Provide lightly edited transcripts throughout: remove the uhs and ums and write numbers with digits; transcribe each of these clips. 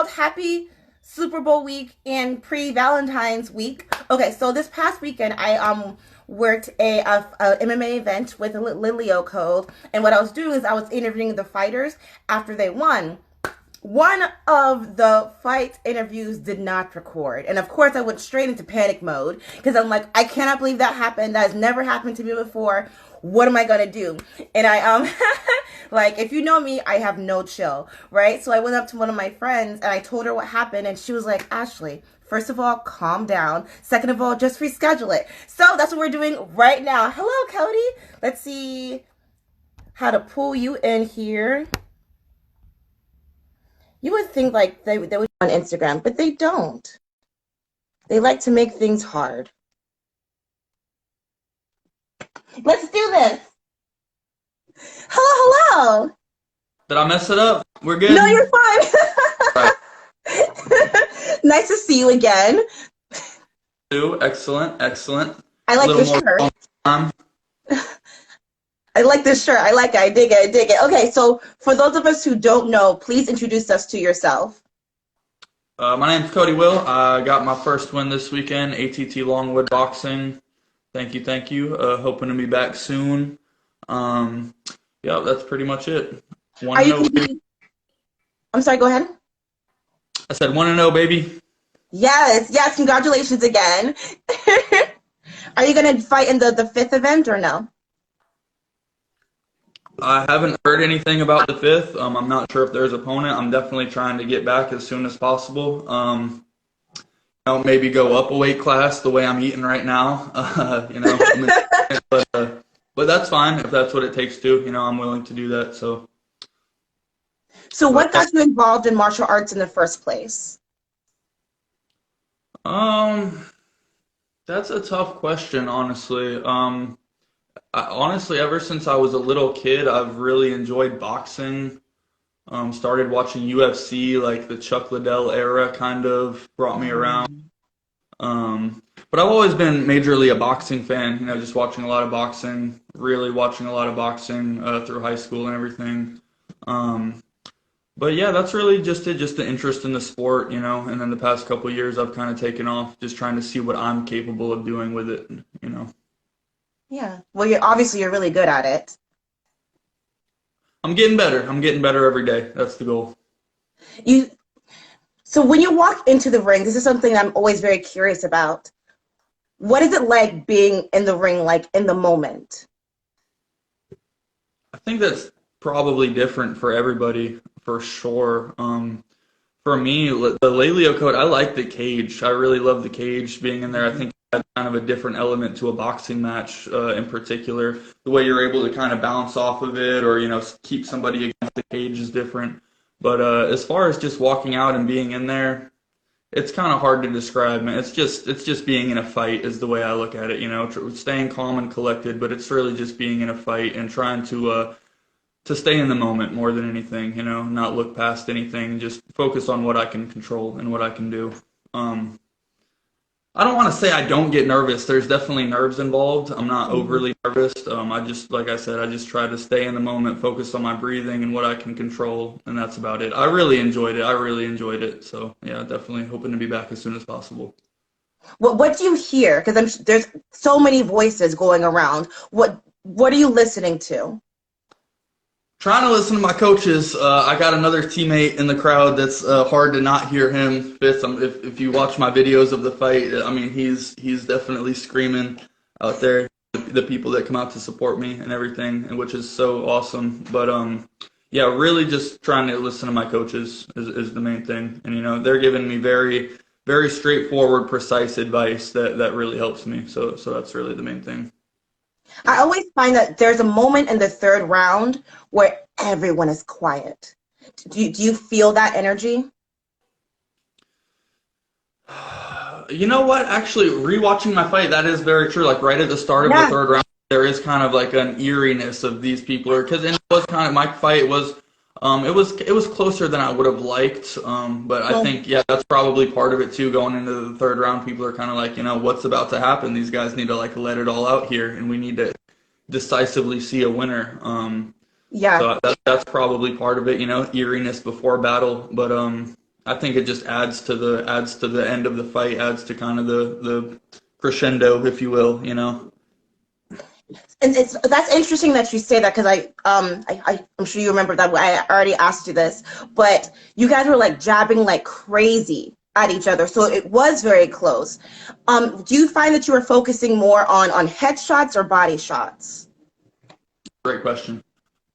both happy Super Bowl week and pre-Valentine's week. Okay, so this past weekend I worked a MMA event with Lilio Code, and what I was doing is I was interviewing the fighters after they won. One of the fight interviews did not record. And of course, I went straight into panic mode because I'm like, I cannot believe that happened. That has never happened to me before. What am I going to do? And like, if you know me, I have no chill, right? So I went up to one of my friends and I told her what happened. And she was like, Ashley, first of all, calm down. Second of all, just reschedule it. So that's what we're doing right now. Hello, Cody. Let's see how to pull you in here. You would think like they would on Instagram, but they don't. They like to make things hard. Let's do this. Hello, hello. Did I mess it up? We're good? No, you're fine. Nice to see you again. Excellent, excellent. I like this shirt. I like this shirt. I like it. I dig it. I dig it. Okay, so for those of us who don't know, please introduce us to yourself. My name's Cody Will. I got my first win this weekend, ATT Longwood Boxing. Thank you, thank you. Hoping to be back soon. Yeah, that's pretty much it. Are you I'm sorry, go ahead. I said 1-0, baby. Yes, yes, congratulations again. Are you going to fight in the fifth event or no? I haven't heard anything about the fifth. I'm not sure if there's an opponent. I'm definitely trying to get back as soon as possible. Maybe go up a weight class the way I'm eating right now. But that's fine if that's what it takes to. I'm willing to do that. So what got you involved in martial arts in the first place? That's a tough question, honestly. Honestly, ever since I was a little kid, I've really enjoyed boxing. Started watching UFC, like the Chuck Liddell era kind of brought me around. But I've always been majorly a boxing fan, just watching a lot of boxing, really watching a lot of boxing through high school and everything. But yeah, that's really just it, just the interest in the sport, and then the past couple of years I've kind of taken off just trying to see what I'm capable of doing with it. Yeah. Well, you're really good at it. I'm getting better. I'm getting better every day. That's the goal. So when you walk into the ring, this is something I'm always very curious about. What is it like being in the ring, like in the moment? I think that's probably different for everybody, for sure. For me, the Lelio code, I like the cage. I really love the cage being in there. I think kind of a different element to a boxing match in particular. The way you're able to kind of bounce off of it or, keep somebody against the cage is different. But as far as just walking out and being in there, it's kind of hard to describe, man. It's just being in a fight is the way I look at it, staying calm and collected, but it's really just being in a fight and trying to stay in the moment more than anything, not look past anything, just focus on what I can control and what I can do. I don't want to say I don't get nervous. There's definitely nerves involved. I'm not overly nervous. Like I said, I just try to stay in the moment, focus on my breathing and what I can control, and that's about it. I really enjoyed it. So, yeah, definitely hoping to be back as soon as possible. What do you hear? Because there's so many voices going around. What are you listening to? Trying to listen to my coaches. I got another teammate in the crowd that's hard to not hear him. Fitz, if you watch my videos of the fight, I mean, he's definitely screaming out there. The people that come out to support me and everything, and which is so awesome. But yeah, really just trying to listen to my coaches is the main thing. And they're giving me very, very straightforward, precise advice that really helps me. So that's really the main thing. I always find that there's a moment in the third round where everyone is quiet. Do you feel that energy? You know what? Actually, rewatching my fight, that is very true. Like right at the start of the third round, there is kind of like an eeriness of these people, because it was kind of my fight was. It was closer than I would have liked, but I think, that's probably part of it too. Going into the third round, people are kind of like, what's about to happen? These guys need to like let it all out here, and we need to decisively see a winner. So that's probably part of it, eeriness before battle. But I think it just adds to the end of the fight, adds to kind of the crescendo, if you will, you know. And that's interesting that you say that because I'm sure you remember that I already asked you this, but you guys were like jabbing like crazy at each other, so it was very close. Do you find that you were focusing more on headshots or body shots? Great question.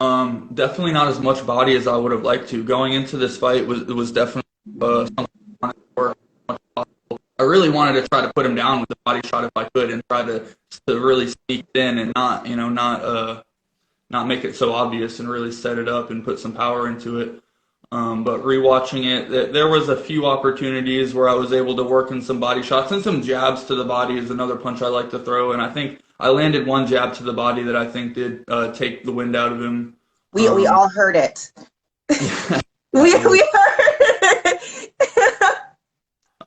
Definitely not as much body as I would have liked to. Going into this fight was definitely something I wanted to work on as much as possible. I really wanted to try to put him down with a body shot if I could, and try to really sneak it in and not make it so obvious, and really set it up and put some power into it. But rewatching it, there was a few opportunities where I was able to work in some body shots, and some jabs to the body is another punch I like to throw. And I think I landed one jab to the body that I think did take the wind out of him. We all heard it. Yeah. We heard it.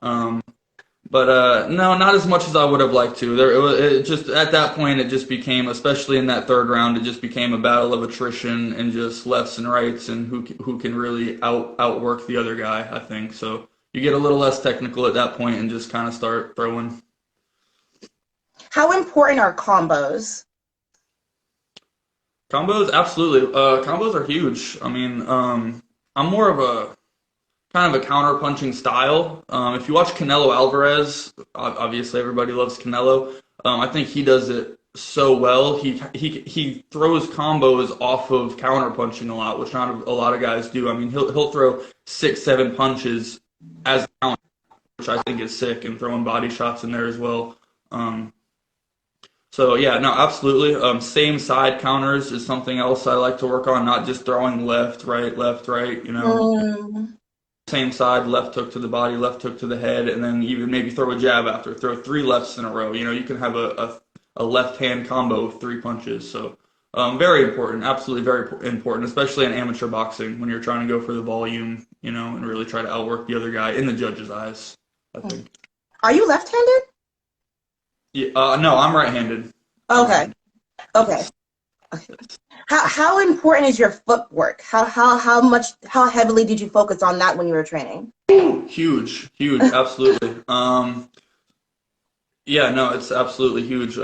Um, but no, not as much as I would have liked to. It just at that point it just became, especially in that third round, it just became a battle of attrition and just lefts and rights, and who can really outwork the other guy. I think so. You get a little less technical at that point and just kind of start throwing. How important are combos? Combos, absolutely. Combos are huge. I mean, I'm more of a kind of a counter punching style. If you watch Canelo Alvarez, obviously everybody loves Canelo. I think he does it so well. He throws combos off of counter punching a lot, which not a lot of guys do. I mean, he'll throw 6, 7 punches as a counter, which I think is sick, and throwing body shots in there as well. So yeah, no, absolutely. Same side counters is something else I like to work on, not just throwing left, right, you know. Mm, Same side, left hook to the body, left hook to the head, and then even maybe throw a jab after. Throw 3 lefts in a row. You know, you can have a left hand combo of 3 punches. So very important, absolutely very important, especially in amateur boxing when you're trying to go for the volume, you know, and really try to outwork the other guy in the judge's eyes, I think. are you left-handed? Yeah, no, I'm right-handed. I'm Okay. right-handed. Okay. Okay. How important is your footwork? How heavily did you focus on that when you were training? Huge, huge, absolutely. Yeah, no, it's absolutely huge.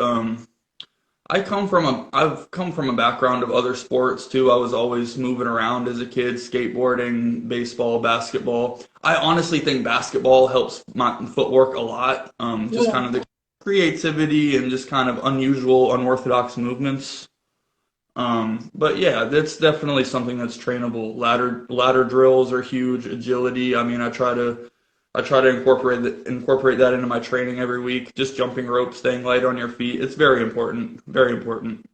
I've come from a background of other sports too. I was always moving around as a kid, skateboarding, baseball, basketball. I honestly think basketball helps my footwork a lot. Just Yeah. kind of the creativity and just kind of unusual, unorthodox movements. But yeah, that's definitely something that's trainable. Ladder drills are huge. Agility. I mean, I try to incorporate that into my training every week. Just jumping rope, staying light on your feet. It's very important. Very important.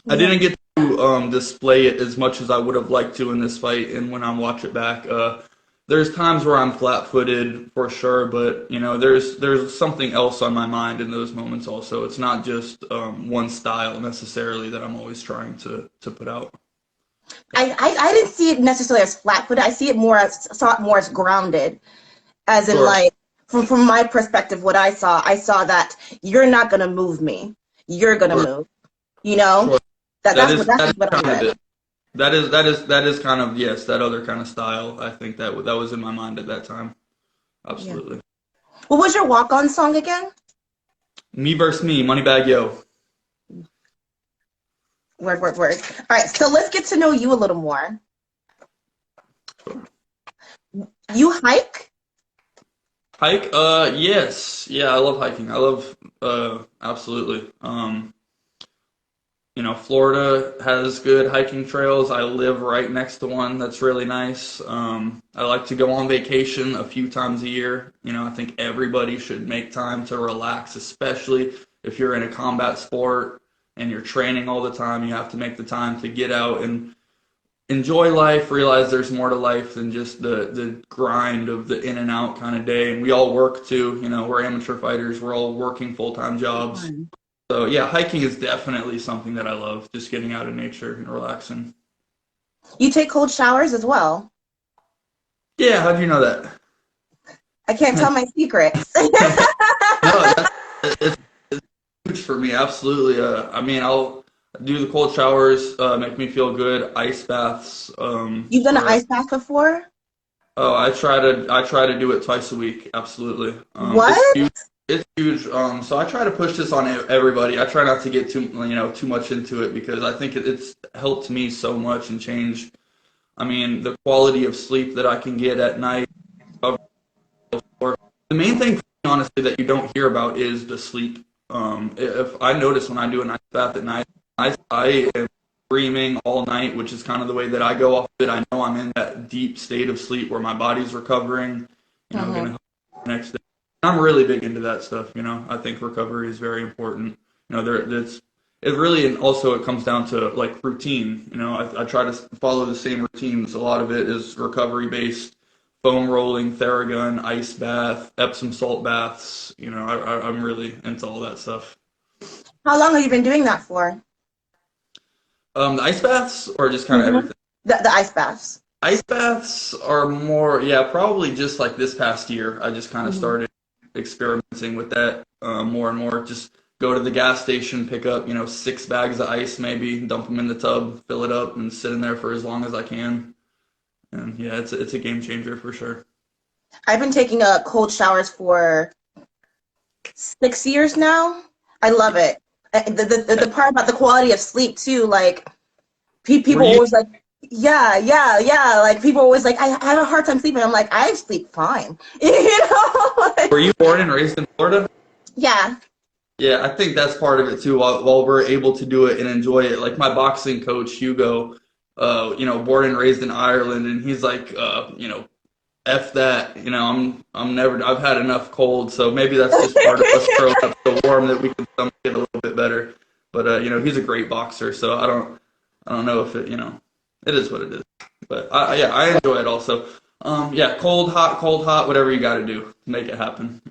I Yeah. didn't get to display it as much as I would have liked to in this fight, and when I watch it back, there's times where I'm flat-footed for sure, but you know, there's something else on my mind in those moments also. It's not just one style necessarily that I'm always trying to put out. I didn't see it necessarily as flat-footed. I see it more as saw it more as grounded, as in Sure, like from my perspective, what I saw that you're not gonna move me. You're gonna sure, move. You know? sure. That That's is that's that is what I kind of read. it. That is kind of, yes, that other kind of style. I think that was in my mind at that time. Yeah. Absolutely. What was your walk-on song again? Me versus me, Moneybag Yo. Word, word, word. All right, so let's get to know you a little more. You hike? Hike? Yes. Yeah, I love hiking. I love, absolutely. You know, Florida has good hiking trails. I live right next to one that's really nice. I like to go on vacation a few times a year. You know, I think everybody should make time to relax, especially if you're in a combat sport and you're training all the time. You have to make the time to get out and enjoy life, realize there's more to life than just the grind of the in and out kind of day. And we all work too. You know, we're amateur fighters. We're all working full-time jobs. Fun. So yeah, hiking is definitely something that I love, just getting out in nature and relaxing. You take cold showers as well. Yeah, how'd you know that? I can't tell my secrets. No, it's huge for me, absolutely. I mean, I'll do the cold showers, make me feel good. Ice baths, You've done an ice bath before? Oh, I try to do it twice a week. Absolutely. It's What? huge. It's huge. So I try to push this on everybody. I try not to get too much into it because I think it's helped me so much and changed. I mean, the quality of sleep that I can get at night. Or the main thing, honestly, that you don't hear about is the sleep. If I notice when I do a nice bath at night, I am dreaming all night, which is kind of the way that I go off of it. I know I'm in that deep state of sleep where my body's recovering, Hmm. gonna help the next day. I'm really big into that stuff. I think recovery is very important. It really, and also it comes down to like routine. I try to follow the same routines. A lot of it is recovery based, foam rolling, Theragun, ice bath, Epsom salt baths. I'm really into all that stuff. How long have you been doing that for? The ice baths or just kind of Hmm. everything? The ice baths. Ice baths are more, yeah, probably just like this past year. I just kind of Hmm. started experimenting with that more and more. Just go to the gas station, pick up, 6 bags of ice maybe, dump them in the tub, fill it up, and sit in there for as long as I can. And yeah, it's a game changer for sure. I've been taking cold showers for 6 years now. I love it. The part about the quality of sleep too, like Were people you always like, yeah, yeah, yeah. Like people always like, I have a hard time sleeping. I'm like, I sleep fine. were Like, you born and raised in Florida? yeah. Yeah, I think that's part of it too. While we're able to do it and enjoy it, like my boxing coach Hugo, born and raised in Ireland, and he's like, F that. I'm never. I've had enough cold, so maybe that's just part of us growing up so warm that we can stomach it a little bit better. But he's a great boxer, so I don't know if it is what it is. But yeah, I enjoy it also. Yeah, cold, hot, whatever you got to do to make it happen.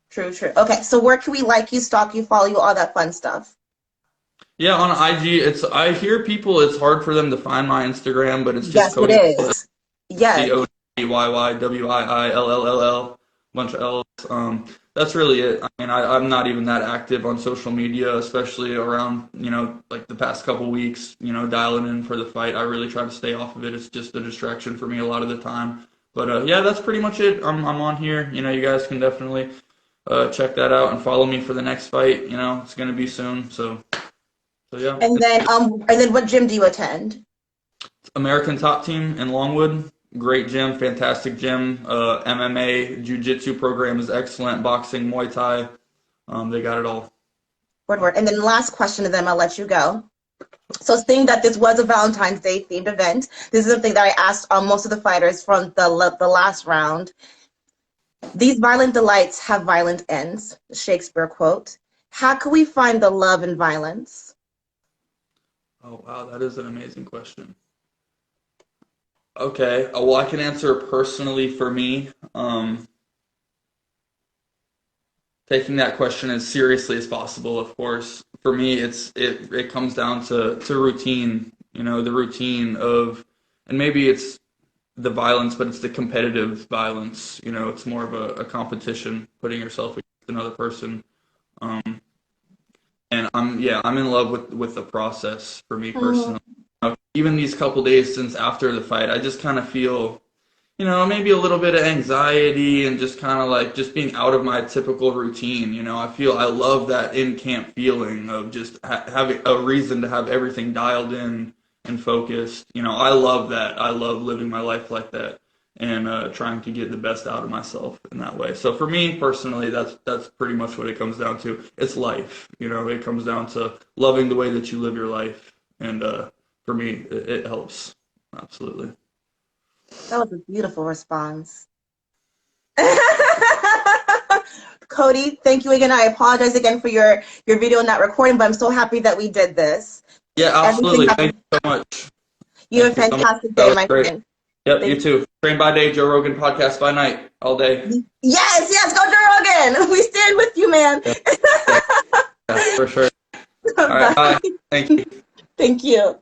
True, true. Okay, so where can we like you, stalk you, follow you, all that fun stuff? Yeah, on IG, I hear people. It's hard for them to find my Instagram, but it's just Yes, it Cody. is. Yes. CodyWyWill, bunch of L's. That's really it. I mean, I'm not even that active on social media, especially around, like the past couple weeks, dialing in for the fight. I really try to stay off of it. It's just a distraction for me a lot of the time. But yeah, that's pretty much it. I'm on here. You guys can definitely check that out and follow me for the next fight. It's gonna be soon. So yeah, And then what gym do you attend? American Top Team in Longwood. Great gym, fantastic gym. MMA, Jiu-Jitsu program is excellent. Boxing, Muay Thai, they got it all. Word, word. And then last question, and then I'll let you go. So seeing that this was a Valentine's Day themed event, this is something that I asked most of the fighters from the last round. These violent delights have violent ends, Shakespeare quote. How can we find the love in violence? Oh wow, that is an amazing question. Okay, well I can answer personally for me. Taking that question as seriously as possible, of course. For me, it comes down to routine. The routine of, and maybe it's the violence, but it's the competitive violence. It's more of a competition, putting yourself against another person. Um, and I'm in love with the process for me Mhm. personally. Even these couple days since after the fight, I just kind of feel, maybe a little bit of anxiety and just kind of like just being out of my typical routine. I love that in camp feeling of just having a reason to have everything dialed in and focused. I love that. I love living my life like that and trying to get the best out of myself in that way. So for me personally, that's pretty much what it comes down to. It's life. It comes down to loving the way that you live your life, and for me, it helps absolutely. That was a beautiful response. Cody, thank you again. I apologize again for your video not recording, but I'm so happy that we did this. Yeah, Everything absolutely. Thank happens. you so much. You have Thank a you so much. fantastic That day, was my great. friend. Yep, you Thank too. Train by day, Joe Rogan podcast by night, all day. you. Yes, yes, go Joe Rogan. We stand with you, man. Yeah, yeah, yeah, for sure. All right, Bye. bye. Thank you. Thank you.